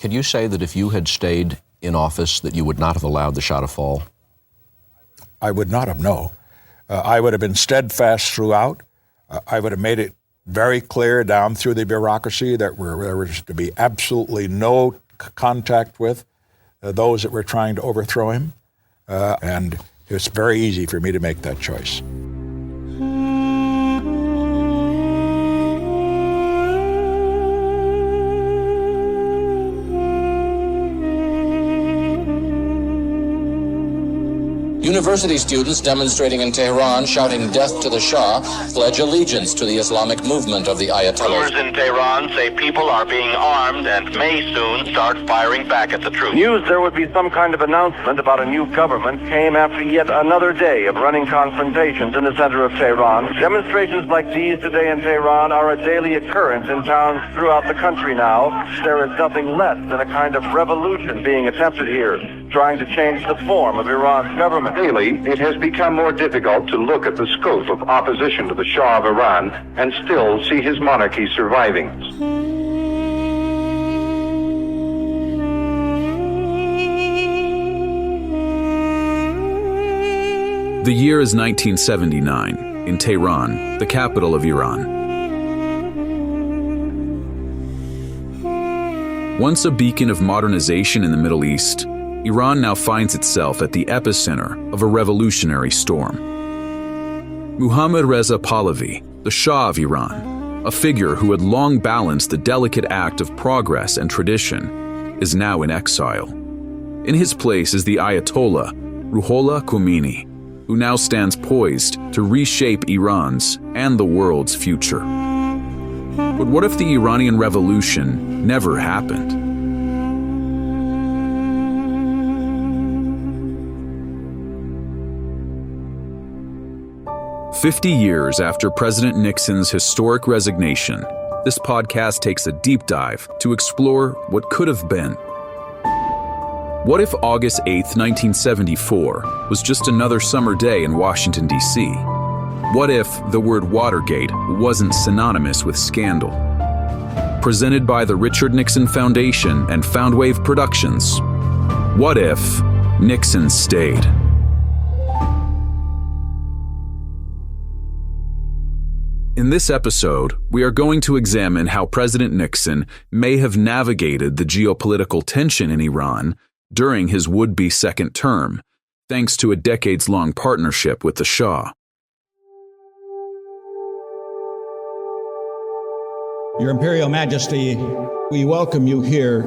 Can you say that if you had stayed in office that you would not have allowed the Shah to fall? I would not have, no. I would have been steadfast throughout. I would have made it very clear down through the bureaucracy that there was to be absolutely no contact with those that were trying to overthrow him. And it's very easy for me to make that choice. University students demonstrating in Tehran, shouting death to the Shah, pledge allegiance to the Islamic movement of the Ayatollahs. Rumors in Tehran say people are being armed and may soon start firing back at the troops. News there would be some kind of announcement about a new government came after yet another day of running confrontations in the center of Tehran. Demonstrations like these today in Tehran are a daily occurrence in towns throughout the country now. There is nothing less than a kind of revolution being attempted here, trying to change the form of Iran's government. Daily, it has become more difficult to look at the scope of opposition to the Shah of Iran and still see his monarchy surviving. The year is 1979, in Tehran, the capital of Iran. Once a beacon of modernization in the Middle East, Iran now finds itself at the epicenter of a revolutionary storm. Mohammad Reza Pahlavi, the Shah of Iran, a figure who had long balanced the delicate act of progress and tradition, is now in exile. In his place is the Ayatollah, Ruhollah Khomeini, who now stands poised to reshape Iran's and the world's future. But what if the Iranian Revolution never happened? 50 years after President Nixon's historic resignation, this podcast takes a deep dive to explore what could have been. What if August 8th, 1974 was just another summer day in Washington, D.C.? What if the word Watergate wasn't synonymous with scandal? Presented by the Richard Nixon Foundation and Foundwave Productions, what if Nixon stayed? In this episode, we are going to examine how President Nixon may have navigated the geopolitical tension in Iran during his would-be second term, thanks to a decades-long partnership with the Shah. Your Imperial Majesty, we welcome you here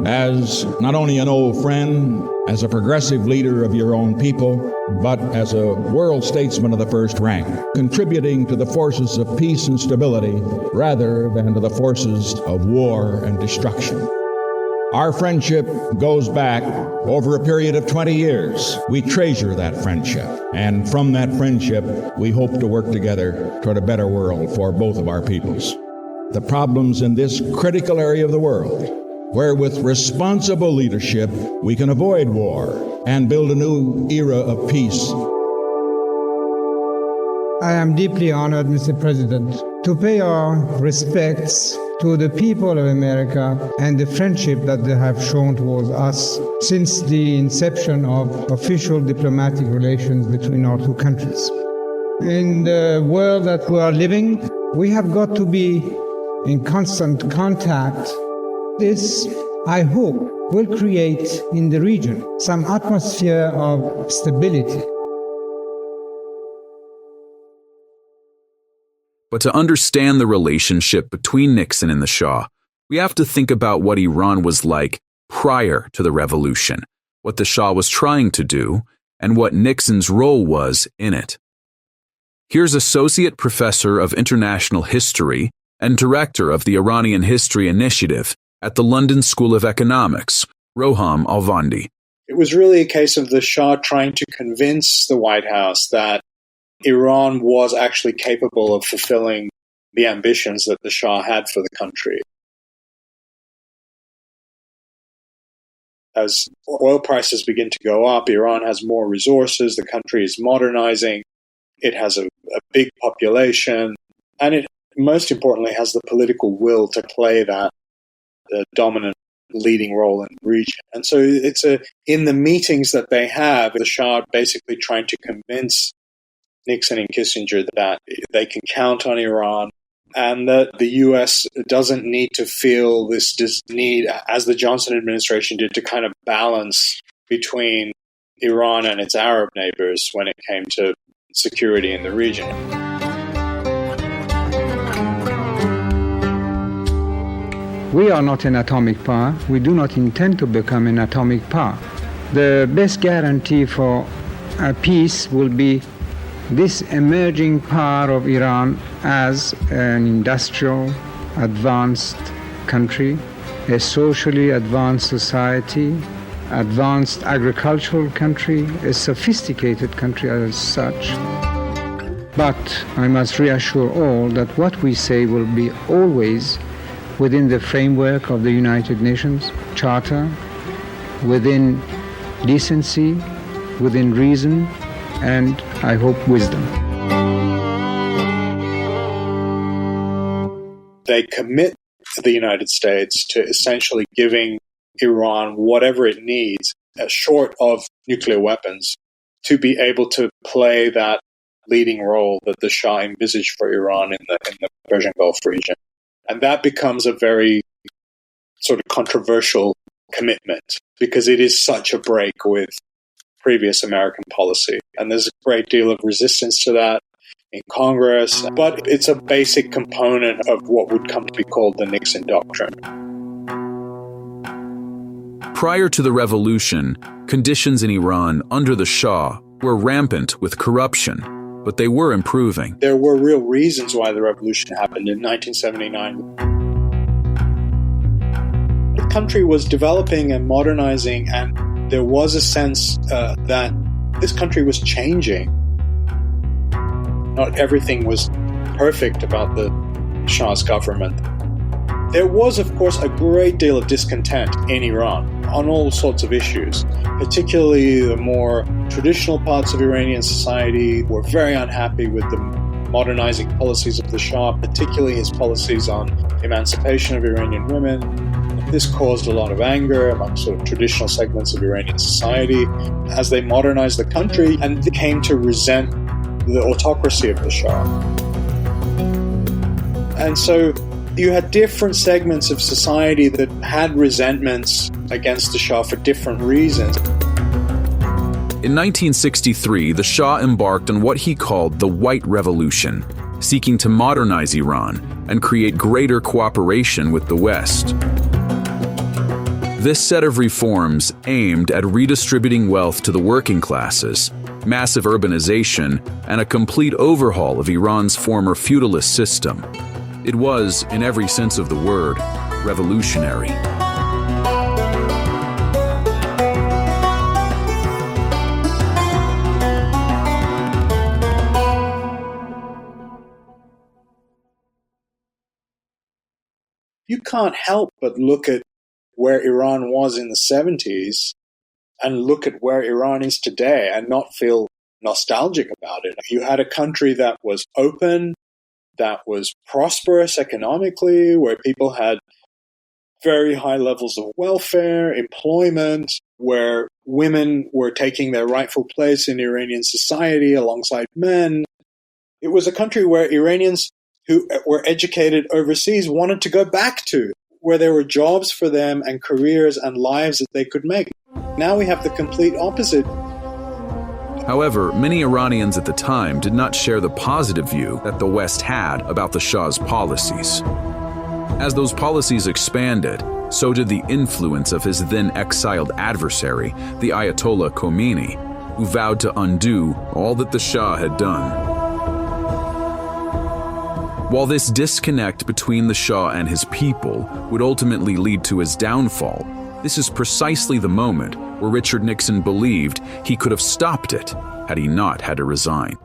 as not only an old friend, as a progressive leader of your own people, but as a world statesman of the first rank, contributing to the forces of peace and stability rather than to the forces of war and destruction. Our friendship goes back over a period of 20 years. We treasure that friendship, and from that friendship, we hope to work together toward a better world for both of our peoples. The problems in this critical area of the world, where with responsible leadership we can avoid war and build a new era of peace. I am deeply honored, Mr. President, to pay our respects to the people of America and the friendship that they have shown towards us since the inception of official diplomatic relations between our two countries. In the world that we are living, we have got to be in constant contact. This, I hope, will create in the region some atmosphere of stability. But to understand the relationship between Nixon and the Shah, we have to think about what Iran was like prior to the revolution, what the Shah was trying to do, and what Nixon's role was in it. Here's Associate Professor of International History and Director of the Iranian History Initiative at the London School of Economics, Roham Alvandi. It was really a case of the Shah trying to convince the White House that Iran was actually capable of fulfilling the ambitions that the Shah had for the country. As oil prices begin to go up, Iran has more resources, the country is modernizing, it has a big population, and it, most importantly, has the political will to play that dominant leading role in the region. And so in the meetings that they have, the Shah basically trying to convince Nixon and Kissinger that they can count on Iran and that the U.S. doesn't need to feel this need, as the Johnson administration did, to kind of balance between Iran and its Arab neighbors when it came to security in the region. We are not an atomic power. We do not intend to become an atomic power. The best guarantee for peace will be this emerging power of Iran as an industrial, advanced country, a socially advanced society, advanced agricultural country, a sophisticated country as such. But I must reassure all that what we say will be always within the framework of the United Nations Charter, within decency, within reason, and I hope wisdom. They commit the United States to essentially giving Iran whatever it needs, short of nuclear weapons, to be able to play that leading role that the Shah envisaged for Iran in the Persian Gulf region. And that becomes a very sort of controversial commitment because it is such a break with previous American policy. And there's a great deal of resistance to that in Congress, but it's a basic component of what would come to be called the Nixon Doctrine. Prior to the revolution, conditions in Iran under the Shah were rampant with corruption, but they were improving. There were real reasons why the revolution happened in 1979. The country was developing and modernizing, and there was a sense that this country was changing. Not everything was perfect about the Shah's government. There was, of course, a great deal of discontent in Iran on all sorts of issues, particularly the more traditional parts of Iranian society were very unhappy with the modernizing policies of the Shah, particularly his policies on emancipation of Iranian women. This caused a lot of anger among sort of traditional segments of Iranian society as they modernized the country and came to resent the autocracy of the Shah. And so you had different segments of society that had resentments against the Shah for different reasons. In 1963, the Shah embarked on what he called the White Revolution, seeking to modernize Iran and create greater cooperation with the West. This set of reforms aimed at redistributing wealth to the working classes, massive urbanization, and a complete overhaul of Iran's former feudalist system. It was, in every sense of the word, revolutionary. You can't help but look at where Iran was in the 70s and look at where Iran is today and not feel nostalgic about it. You had a country that was open, that was prosperous economically, where people had very high levels of welfare, employment, where women were taking their rightful place in Iranian society alongside men. It was a country where Iranians who were educated overseas wanted to go back to, where there were jobs for them and careers and lives that they could make. Now we have the complete opposite. However, many Iranians at the time did not share the positive view that the West had about the Shah's policies. As those policies expanded, so did the influence of his then exiled adversary, the Ayatollah Khomeini, who vowed to undo all that the Shah had done. While this disconnect between the Shah and his people would ultimately lead to his downfall, this is precisely the moment where Richard Nixon believed he could have stopped it had he not had to resign.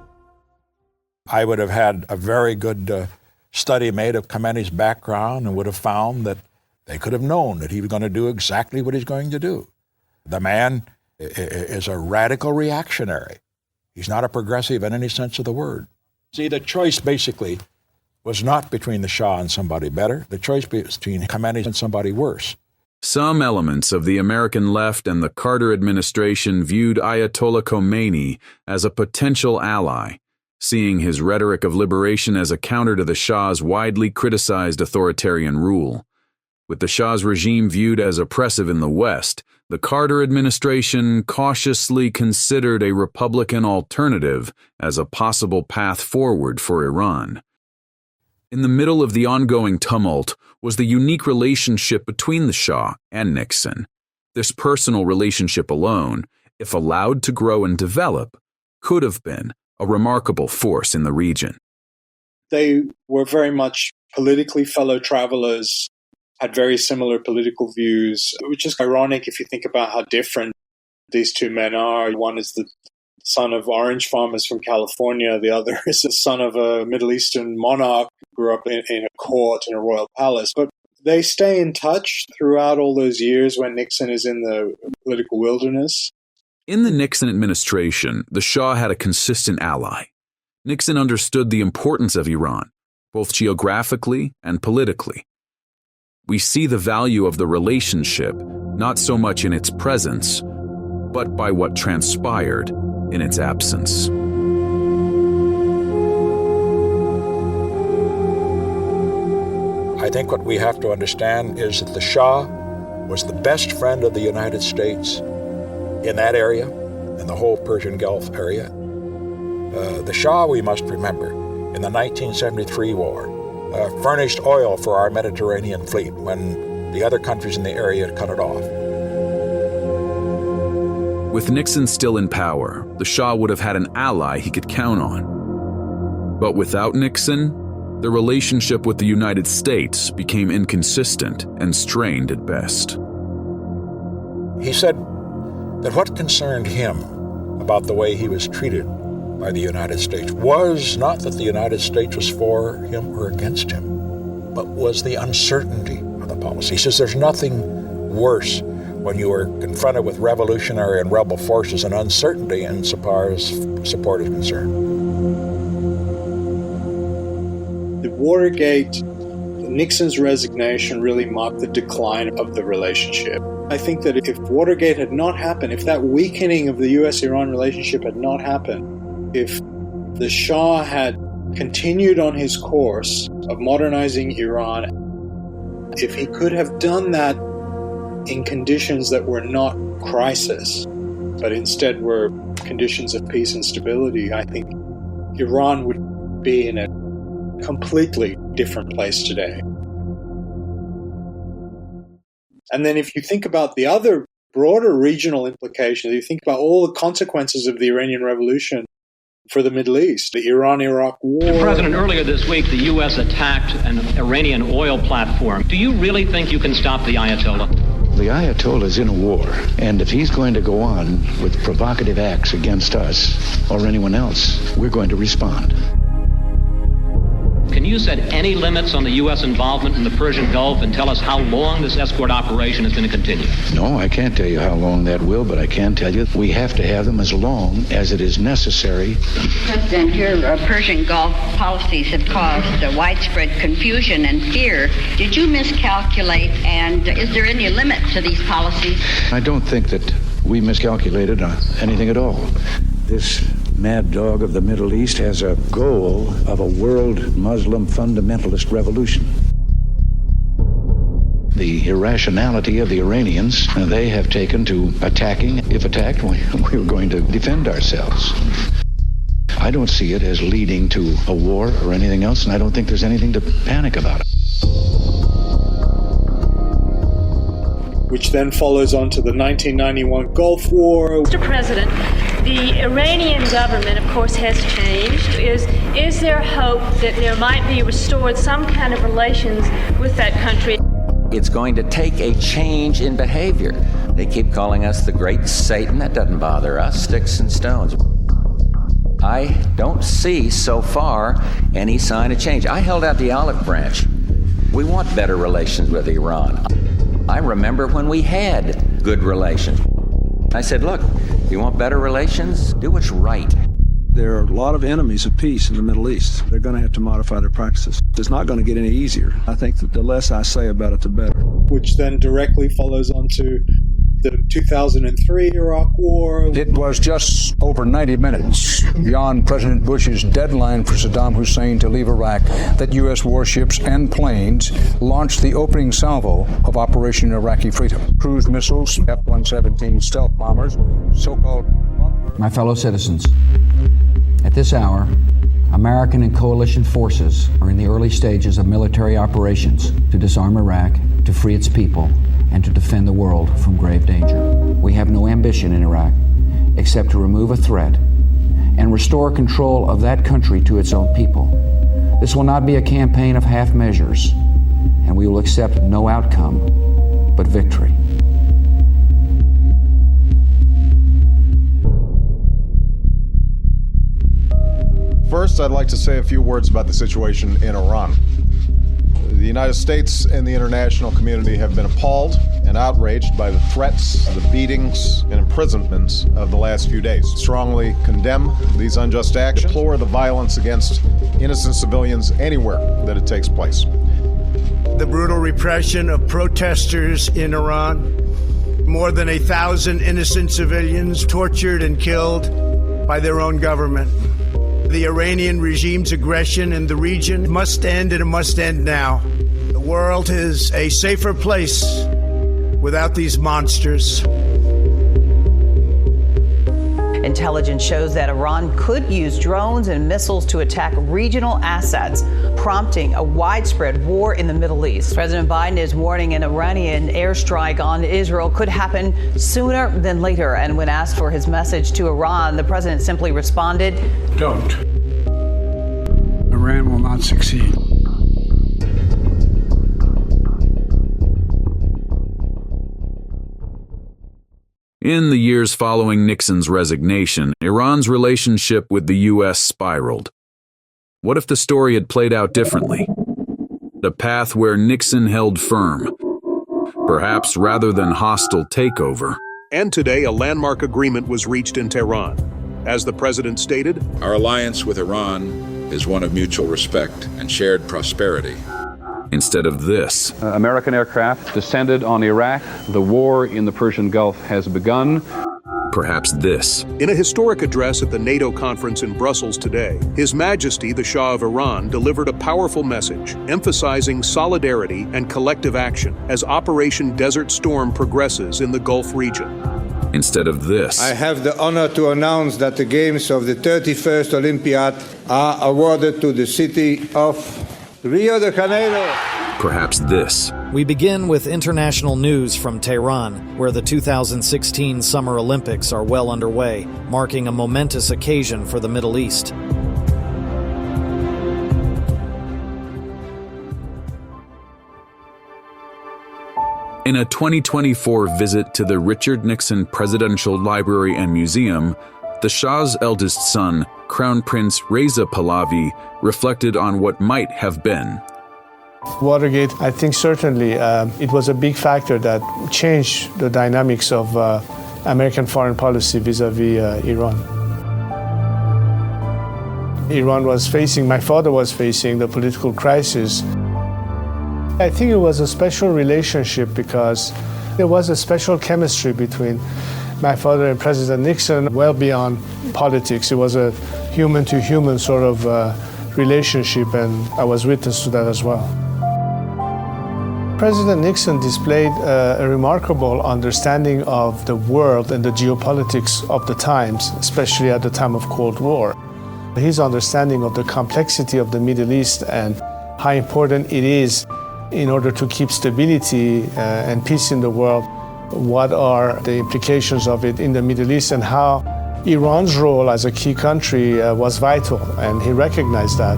I would have had a very good study made of Khomeini's background and would have found that they could have known that he was going to do exactly what he's going to do. The man is a radical reactionary. He's not a progressive in any sense of the word. See, the choice basically was not between the Shah and somebody better. The choice was between Khomeini and somebody worse. Some elements of the American left and the Carter administration viewed Ayatollah Khomeini as a potential ally, seeing his rhetoric of liberation as a counter to the Shah's widely criticized authoritarian rule. With the Shah's regime viewed as oppressive in the West, the Carter administration cautiously considered a Republican alternative as a possible path forward for Iran. In the middle of the ongoing tumult was the unique relationship between the Shah and Nixon. This personal relationship alone, if allowed to grow and develop, could have been a remarkable force in the region. They were very much politically fellow travelers, had very similar political views, which is ironic if you think about how different these two men are. One is the son of orange farmers from California. The other is the son of a Middle Eastern monarch who grew up in a court in a royal palace. But they stay in touch throughout all those years when Nixon is in the political wilderness. In the Nixon administration, the Shah had a consistent ally. Nixon understood the importance of Iran, both geographically and politically. We see the value of the relationship not so much in its presence, but by what transpired in its absence. I think what we have to understand is that the Shah was the best friend of the United States in that area, in the whole Persian Gulf area. The Shah, we must remember, in the 1973 war, furnished oil for our Mediterranean fleet when the other countries in the area cut it off. With Nixon still in power, the Shah would have had an ally he could count on. But without Nixon, the relationship with the United States became inconsistent and strained at best. He said that what concerned him about the way he was treated by the United States was not that the United States was for him or against him, but was the uncertainty of the policy. He says there's nothing worse when you are confronted with revolutionary and rebel forces and uncertainty insofar as support is concerned. The Watergate, Nixon's resignation really marked the decline of the relationship. I think that if Watergate had not happened, if that weakening of the U.S.-Iran relationship had not happened, if the Shah had continued on his course of modernizing Iran, if he could have done that in conditions that were not crisis, but instead were conditions of peace and stability, I think Iran would be in a completely different place today. And then if you think about the other broader regional implications, you think about all the consequences of the Iranian Revolution for the Middle East, the Iran-Iraq war. Mr. President, earlier this week, the U.S. attacked an Iranian oil platform. Do you really think you can stop the Ayatollah? The Ayatollah is in a war, and if he's going to go on with provocative acts against us or anyone else, we're going to respond. Can you set any limits on the U.S. involvement in the Persian Gulf and tell us how long this escort operation is going to continue? No, I can't tell you how long that will, but I can tell you we have to have them as long as it is necessary. President, your Persian Gulf policies have caused widespread confusion and fear. Did you miscalculate, and is there any limit to these policies? I don't think that we miscalculated anything at all. This mad dog of the Middle East has a goal of a world Muslim fundamentalist revolution. The irrationality of the Iranians, they have taken to attacking. If attacked, we were going to defend ourselves. I don't see it as leading to a war or anything else, and I don't think there's anything to panic about it. Which then follows on to the 1991 Gulf War. Mr. President, the Iranian government, of course, has changed. Is there hope that there might be restored some kind of relations with that country? It's going to take a change in behavior. They keep calling us the great Satan. That doesn't bother us. Sticks and stones. I don't see so far any sign of change. I held out the olive branch. We want better relations with Iran. I remember when we had good relations. I said, look, you want better relations? Do what's right. There are a lot of enemies of peace in the Middle East. They're going to have to modify their practices. It's not going to get any easier. I think that the less I say about it, the better. Which then directly follows on to the 2003 Iraq War. It was just over 90 minutes beyond President Bush's deadline for Saddam Hussein to leave Iraq that U.S. warships and planes launched the opening salvo of Operation Iraqi Freedom. Cruise missiles, F-117 stealth bombers, so-called... My fellow citizens, at this hour, American and coalition forces are in the early stages of military operations to disarm Iraq, to free its people, and to defend the world from grave danger. We have no ambition in Iraq except to remove a threat and restore control of that country to its own people. This will not be a campaign of half measures, and we will accept no outcome but victory. First, I'd like to say a few words about the situation in Iran. The United States and the international community have been appalled and outraged by the threats, the beatings, and imprisonments of the last few days. Strongly condemn these unjust acts, deplore the violence against innocent civilians anywhere that it takes place. The brutal repression of protesters in Iran, more than 1,000 innocent civilians tortured and killed by their own government. The Iranian regime's aggression in the region must end, and it must end now. The world is a safer place without these monsters. Intelligence shows that Iran could use drones and missiles to attack regional assets, prompting a widespread war in the Middle East. President Biden is warning an Iranian airstrike on Israel could happen sooner than later. And when asked for his message to Iran, the president simply responded, "Don't. Iran will not succeed." In the years following Nixon's resignation, Iran's relationship with the U.S. spiraled. What if the story had played out differently? A path where Nixon held firm, perhaps rather than hostile takeover. And today, a landmark agreement was reached in Tehran. As the president stated, "Our alliance with Iran is one of mutual respect and shared prosperity." Instead of this, American aircraft descended on Iraq. The war in the Persian Gulf has begun. Perhaps this. In a historic address at the NATO conference in Brussels today, His Majesty the Shah of Iran delivered a powerful message, emphasizing solidarity and collective action as Operation Desert Storm progresses in the Gulf region. Instead of this. I have the honor to announce that the games of the 31st Olympiad are awarded to the city of Rio de Janeiro. Perhaps this. We begin with international news from Tehran, where the 2016 Summer Olympics are well underway, marking a momentous occasion for the Middle East. In a 2024 visit to the Richard Nixon Presidential Library and Museum, the Shah's eldest son, Crown Prince Reza Pahlavi, reflected on what might have been. Watergate, I think certainly it was a big factor that changed the dynamics of American foreign policy vis-a-vis Iran. My father was facing the political crisis. I think it was a special relationship because there was a special chemistry between my father and President Nixon, well beyond politics. It was a human-to-human sort of relationship, and I was witness to that as well. President Nixon displayed a remarkable understanding of the world and the geopolitics of the times, especially at the time of Cold War. His understanding of the complexity of the Middle East and how important it is in order to keep stability and peace in the world, what are the implications of it in the Middle East, and how Iran's role as a key country was vital, and he recognized that.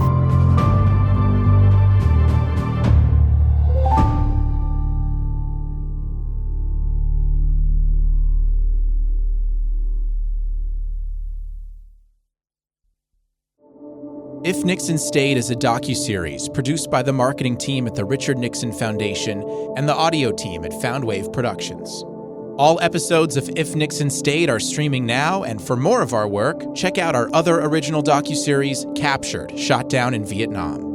If Nixon Stayed is a docuseries produced by the marketing team at the Richard Nixon Foundation and the audio team at Foundwave Productions. All episodes of If Nixon Stayed are streaming now, and for more of our work, check out our other original docuseries, Captured, Shot Down in Vietnam.